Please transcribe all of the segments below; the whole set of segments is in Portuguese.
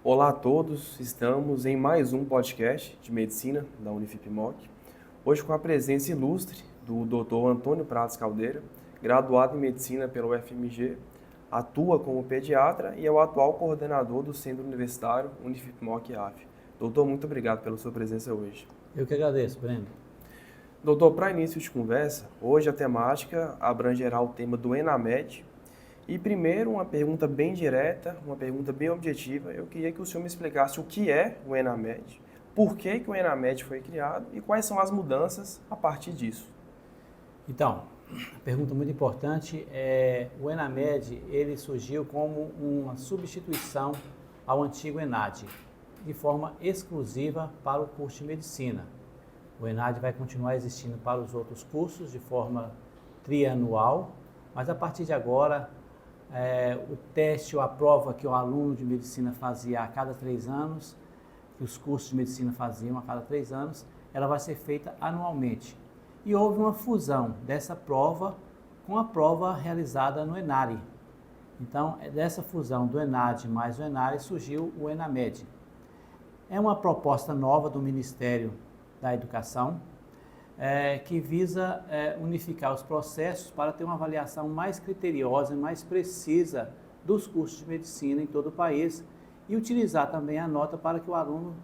Olá a todos, estamos em mais um podcast de medicina da Unifipmoc. Hoje com a presença ilustre do Dr. Antônio Prates Caldeira, graduado em medicina pela UFMG, atua como pediatra e é o atual coordenador do Centro Universitário Unifipmoc-AF. Doutor, muito obrigado pela sua presença hoje. Eu que agradeço, Breno. Doutor, para início de conversa, hoje a temática abrangerá o tema do ENAMED. E primeiro, uma pergunta bem direta, uma pergunta bem objetiva. Eu queria que o senhor me explicasse o que é o ENAMED, por que o ENAMED foi criado e quais são as mudanças a partir disso. Então, a pergunta muito importante o ENAMED, ele surgiu como uma substituição ao antigo ENAD, de forma exclusiva para o curso de medicina. O ENAD vai continuar existindo para os outros cursos de forma trianual, mas a partir de agora, o teste ou a prova que o aluno de medicina fazia a cada 3 anos, que os cursos de medicina faziam a cada 3 anos, ela vai ser feita anualmente. E houve uma fusão dessa prova com a prova realizada no ENARI. Então, dessa fusão do ENAD mais o ENARI surgiu o ENAMED. É uma proposta nova do Ministério da Educação, que visa unificar os processos para ter uma avaliação mais criteriosa e mais precisa dos cursos de medicina em todo o país e utilizar também a nota para que o aluno,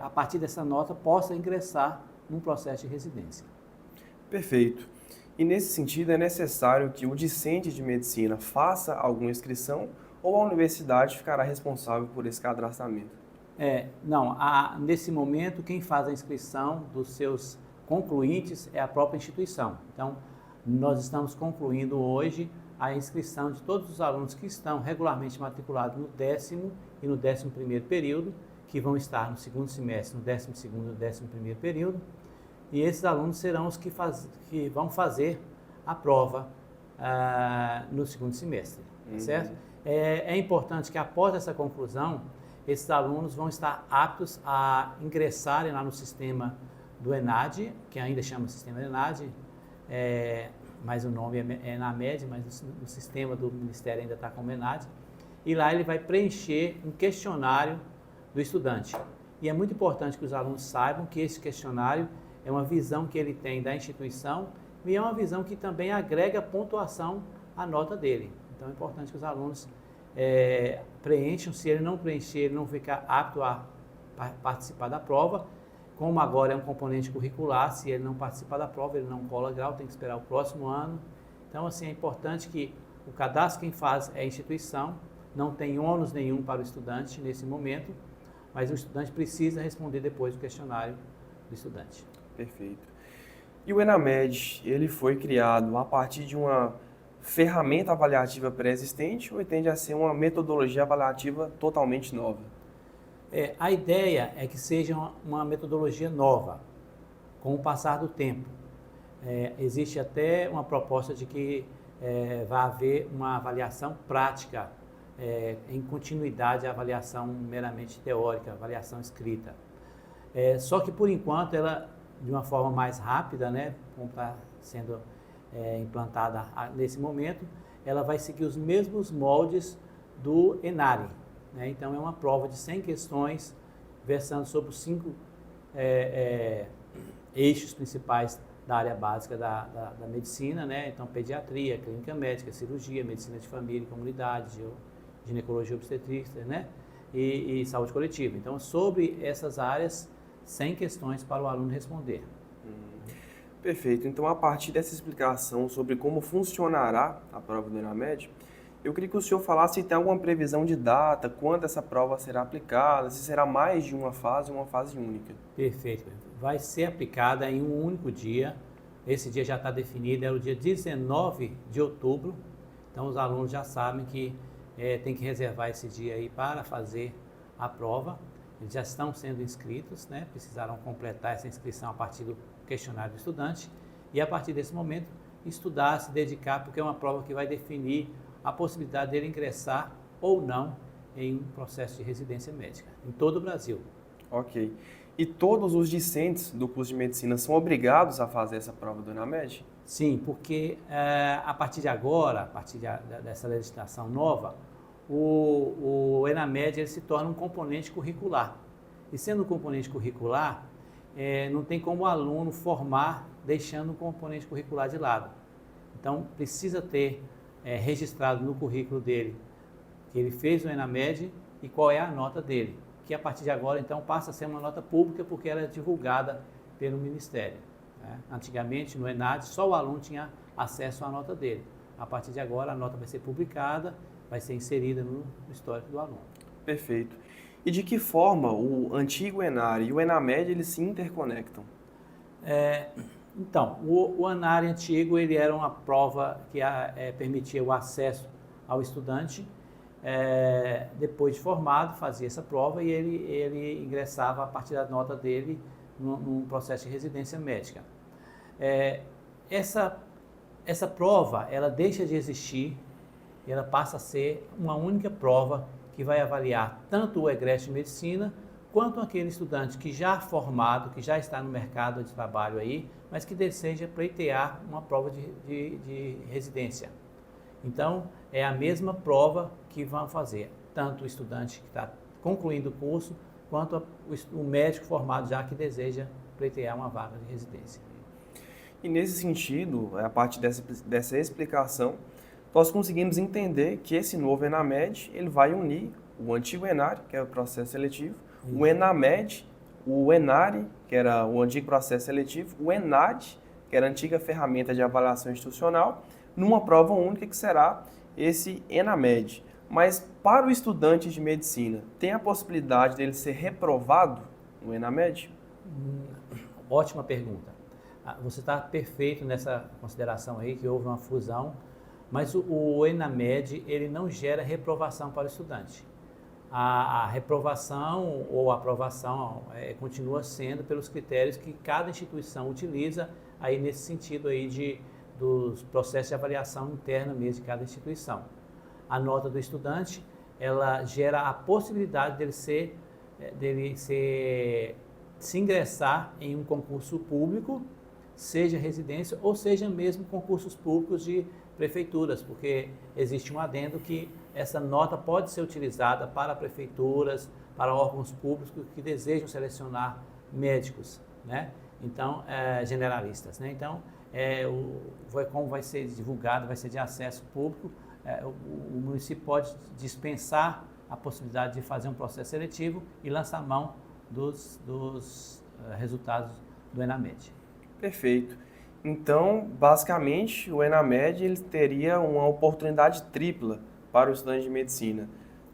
a partir dessa nota, possa ingressar num processo de residência. Perfeito. E nesse sentido é necessário que o discente de medicina faça alguma inscrição ou a universidade ficará responsável por esse cadastramento? Nesse momento quem faz a inscrição dos seus concluintes é a própria instituição. Então, nós estamos concluindo hoje a inscrição de todos os alunos que estão regularmente matriculados no 10º e no 11º período, que vão estar no segundo semestre, no 12º e no 11º período, e esses alunos serão os que vão fazer a prova no segundo semestre, certo? É importante que após essa conclusão, esses alunos vão estar aptos a ingressarem lá no sistema do ENAD, que ainda chama sistema ENAD, mas o nome é ENAMED, mas o sistema do Ministério ainda está como ENAD, e lá ele vai preencher um questionário do estudante. E é muito importante que os alunos saibam que esse questionário é uma visão que ele tem da instituição e é uma visão que também agrega pontuação à nota dele. Então é importante que os alunos preencham. Se ele não preencher, ele não ficar apto a participar da prova. Como agora é um componente curricular, se ele não participar da prova, ele não cola grau, tem que esperar o próximo ano. Então, assim, é importante que o cadastro quem faz é a instituição, não tem ônus nenhum para o estudante nesse momento, mas o estudante precisa responder depois o questionário do estudante. Perfeito. E o ENAMED, ele foi criado a partir de uma ferramenta avaliativa pré-existente ou tende a ser uma metodologia avaliativa totalmente nova? A ideia é que seja uma metodologia nova, com o passar do tempo. Existe até uma proposta de que vai haver uma avaliação prática, em continuidade à avaliação meramente teórica, avaliação escrita. Só que, por enquanto, ela, de uma forma mais rápida, né, como está sendo implantada nesse momento, ela vai seguir os mesmos moldes do ENARI. Então, é uma prova de 100 questões, versando sobre os 5 eixos principais da área básica da medicina, né? Então, pediatria, clínica médica, cirurgia, medicina de família e comunidade, ginecologia obstetrícia, né? E saúde coletiva. Então, sobre essas áreas, 100 questões para o aluno responder. Perfeito. Então, a partir dessa explicação sobre como funcionará a prova do ENAMED, eu queria que o senhor falasse se tem alguma previsão de data, quando essa prova será aplicada, se será mais de uma fase ou uma fase única. Perfeito. Vai ser aplicada em um único dia. Esse dia já está definido, é o dia 19 de outubro. Então, os alunos já sabem que tem que reservar esse dia aí para fazer a prova. Eles já estão sendo inscritos, né? Precisaram completar essa inscrição a partir do questionário do estudante. E a partir desse momento, estudar, se dedicar, porque é uma prova que vai definir a possibilidade dele ingressar ou não em um processo de residência médica, em todo o Brasil. Ok. E todos os discentes do curso de medicina são obrigados a fazer essa prova do ENAMED? Sim, porque a partir de agora, dessa legislação nova, o ENAMED ele se torna um componente curricular. E sendo um componente curricular, não tem como o aluno formar deixando o componente curricular de lado. Então, precisa ter registrado no currículo dele que ele fez o ENAMED e qual é a nota dele, que a partir de agora, então, passa a ser uma nota pública porque ela é divulgada pelo Ministério. Né? Antigamente, no ENAD, só o aluno tinha acesso à nota dele. A partir de agora, a nota vai ser publicada, vai ser inserida no histórico do aluno. Perfeito. E de que forma o antigo ENARE e o ENAMED eles se interconectam? Então, o ENARE antigo ele era uma prova que permitia o acesso ao estudante. Depois de formado, fazia essa prova e ele ingressava a partir da nota dele num processo de residência médica. Essa prova, ela deixa de existir e ela passa a ser uma única prova que vai avaliar tanto o egresso de medicina quanto aquele estudante que já formado, que já está no mercado de trabalho aí, mas que deseja pleitear uma prova de residência. Então, é a mesma prova que vão fazer, tanto o estudante que está concluindo o curso, quanto o médico formado já que deseja pleitear uma vaga de residência. E nesse sentido, a partir dessa explicação, nós conseguimos entender que esse novo ENAMED ele vai unir o antigo ENARE, que é o processo seletivo, o ENAMED, o ENARE, que era o antigo processo seletivo, o ENAD, que era a antiga ferramenta de avaliação institucional, numa prova única que será esse ENAMED. Mas para o estudante de medicina, tem a possibilidade dele ser reprovado no ENAMED? Ótima pergunta. Você está perfeito nessa consideração aí, que houve uma fusão, mas o ENAMED ele não gera reprovação para o estudante. A reprovação ou aprovação continua sendo pelos critérios que cada instituição utiliza aí nesse sentido aí dos processos de avaliação interna mesmo de cada instituição. A nota do estudante, ela gera a possibilidade se ingressar em um concurso público, seja residência ou seja mesmo concursos públicos de prefeituras, porque existe um adendo que essa nota pode ser utilizada para prefeituras, para órgãos públicos que desejam selecionar médicos, né? Então, generalistas, né? Então, como vai ser divulgado, vai ser de acesso público, o município pode dispensar a possibilidade de fazer um processo seletivo e lançar mão dos resultados do ENAMED. Perfeito. Então, basicamente, o ENAMED ele teria uma oportunidade tripla para o estudante de medicina.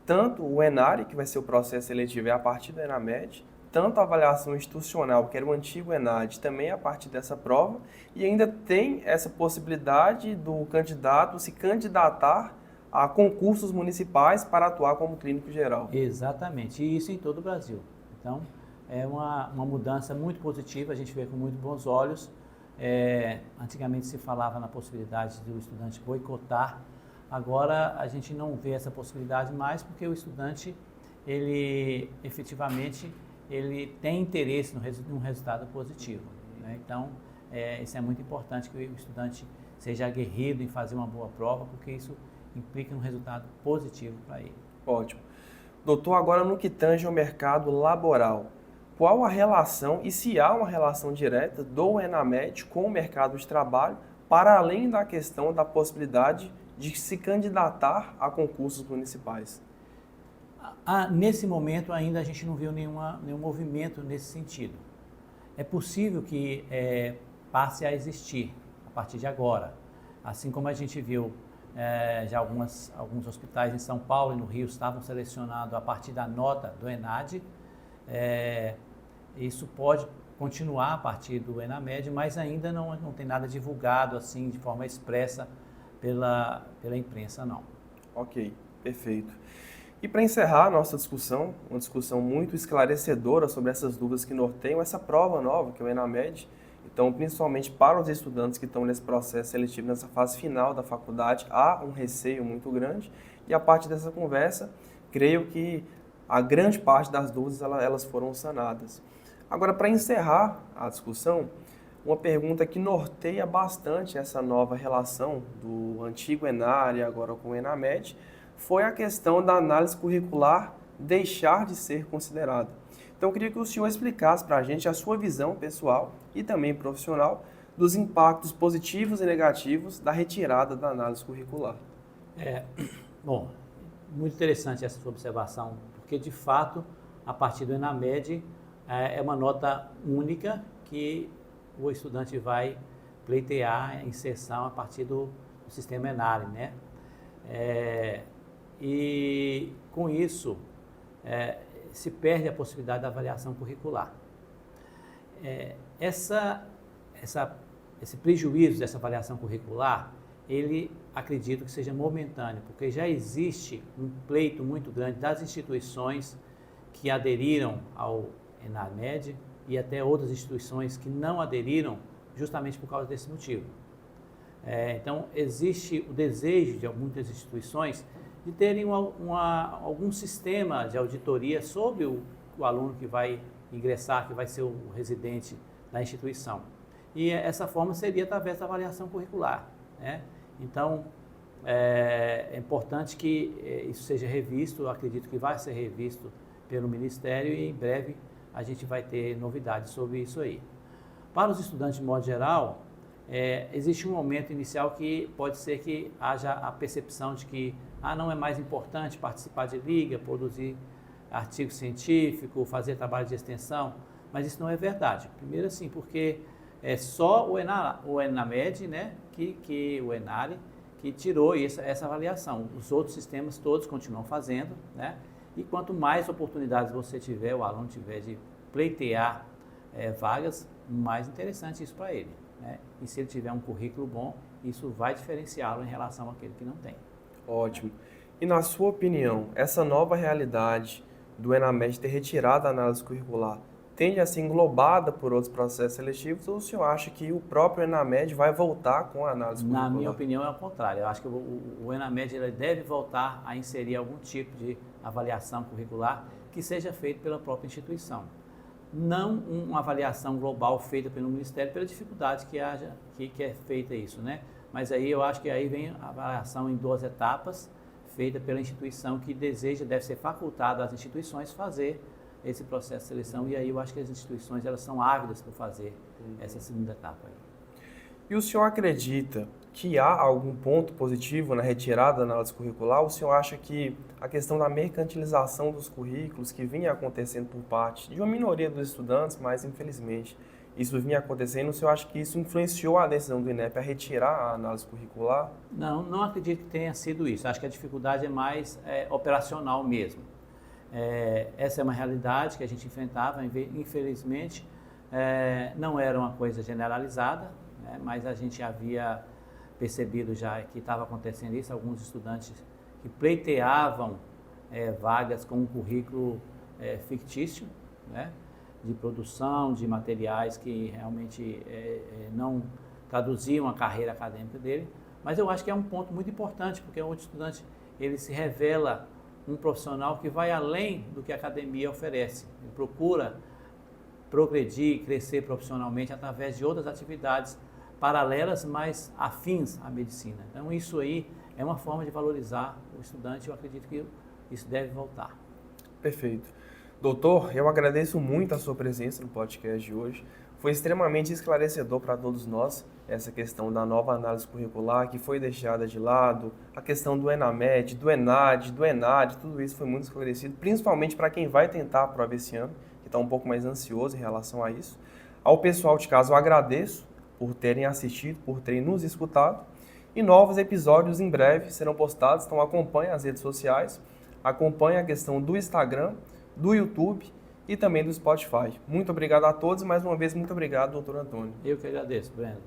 Tanto o ENARE, que vai ser o processo seletivo, é a partir do ENAMED, tanto a avaliação institucional, que era o antigo ENAD, também é a partir dessa prova, e ainda tem essa possibilidade do candidato se candidatar a concursos municipais para atuar como clínico geral. Exatamente, e isso em todo o Brasil. Então, é uma mudança muito positiva, a gente vê com muito bons olhos. Antigamente se falava na possibilidade do estudante boicotar, agora a gente não vê essa possibilidade mais porque o estudante, ele efetivamente, ele tem interesse num resultado positivo, né? Então, isso é muito importante que o estudante seja aguerrido em fazer uma boa prova, porque isso implica um resultado positivo para ele. Ótimo. Doutor, agora no que tange ao mercado laboral, qual a relação e se há uma relação direta do ENAMED com o mercado de trabalho, para além da questão da possibilidade de se candidatar a concursos municipais? Nesse momento ainda a gente não viu nenhum movimento nesse sentido. É possível que passe a existir a partir de agora, assim como a gente viu já alguns hospitais em São Paulo e no Rio estavam selecionando a partir da nota do ENAD. Isso pode continuar a partir do ENAMED, mas ainda não tem nada divulgado assim de forma expressa pela imprensa, não. Ok, perfeito. E para encerrar a nossa discussão, uma discussão muito esclarecedora sobre essas dúvidas que norteiam essa prova nova, que é o ENAMED, então, principalmente para os estudantes que estão nesse processo seletivo, nessa fase final da faculdade, há um receio muito grande, e a partir dessa conversa, creio que a grande parte das dúvidas elas foram sanadas. Agora, para encerrar a discussão, uma pergunta que norteia bastante essa nova relação do antigo ENARE agora com o ENAMED foi a questão da análise curricular deixar de ser considerada. Então, eu queria que o senhor explicasse para a gente a sua visão pessoal e também profissional dos impactos positivos e negativos da retirada da análise curricular. Bom, muito interessante essa sua observação, porque de fato, a partir do ENAMED, é uma nota única que o estudante vai pleitear a inserção a partir do sistema ENARE, né? E com isso, se perde a possibilidade da avaliação curricular. Esse prejuízo dessa avaliação curricular, ele acredito que seja momentâneo, porque já existe um pleito muito grande das instituições que aderiram ao ENAMED e até outras instituições que não aderiram justamente por causa desse motivo. Então, existe o desejo de muitas instituições de terem algum sistema de auditoria sobre o aluno que vai ingressar, que vai ser o residente da instituição. E essa forma seria através da avaliação curricular, né? Então, é importante que isso seja revisto, eu acredito que vai ser revisto pelo Ministério e em breve a gente vai ter novidades sobre isso aí. Para os estudantes de modo geral, existe um momento inicial que pode ser que haja a percepção de que não é mais importante participar de liga, produzir artigo científico, fazer trabalho de extensão, mas isso não é verdade. Primeiro assim, porque é só o ENAMED, né, o ENARE, que tirou essa avaliação. Os outros sistemas todos continuam fazendo, né? E quanto mais oportunidades você tiver, o aluno tiver de pleitear vagas, mais interessante isso para ele, né? E se ele tiver um currículo bom, isso vai diferenciá-lo em relação àquele que não tem. Ótimo. E na sua opinião, essa nova realidade do ENAMED ter retirado a análise curricular tende a ser englobada por outros processos seletivos, ou o senhor acha que o próprio ENAMED vai voltar com a análise curricular? Na minha opinião é o contrário. Eu acho que o ENAMED ele deve voltar a inserir algum tipo de avaliação curricular que seja feito pela própria instituição. Não uma avaliação global feita pelo Ministério pela dificuldade que é feita isso, né? Mas aí eu acho que aí vem a avaliação em 2 etapas, feita pela instituição que deseja, deve ser facultado às instituições fazer esse processo de seleção, e aí eu acho que as instituições elas são ávidas por fazer essa segunda etapa aí. E o senhor acredita que há algum ponto positivo na retirada da análise curricular? O senhor acha que a questão da mercantilização dos currículos que vinha acontecendo por parte de uma minoria dos estudantes, mas infelizmente isso vinha acontecendo, o senhor acha que isso influenciou a decisão do INEP a retirar a análise curricular? Não acredito que tenha sido isso. Acho que a dificuldade é mais operacional mesmo. Essa é uma realidade que a gente enfrentava, infelizmente, não era uma coisa generalizada, né, mas a gente havia percebido já que estava acontecendo isso, alguns estudantes que pleiteavam vagas com um currículo fictício, né, de produção, de materiais que realmente não traduziam a carreira acadêmica dele, mas eu acho que é um ponto muito importante, porque o estudante ele se revela um profissional que vai além do que a academia oferece. Ele procura progredir, crescer profissionalmente através de outras atividades paralelas, mas afins à medicina. Então, isso aí é uma forma de valorizar o estudante. Eu acredito que isso deve voltar. Perfeito. Doutor, eu agradeço muito a sua presença no podcast de hoje. Foi extremamente esclarecedor para todos nós essa questão da nova análise curricular que foi deixada de lado, a questão do ENAMED, do ENAD, do ENAD, tudo isso foi muito esclarecido, principalmente para quem vai tentar a prova esse ano, que está um pouco mais ansioso em relação a isso. Ao pessoal de casa, eu agradeço por terem assistido, por terem nos escutado, e novos episódios em breve serão postados, então acompanhe as redes sociais, acompanhe a questão do Instagram, do YouTube e também do Spotify. Muito obrigado a todos e mais uma vez muito obrigado, doutor Antônio. Eu que agradeço, Breno.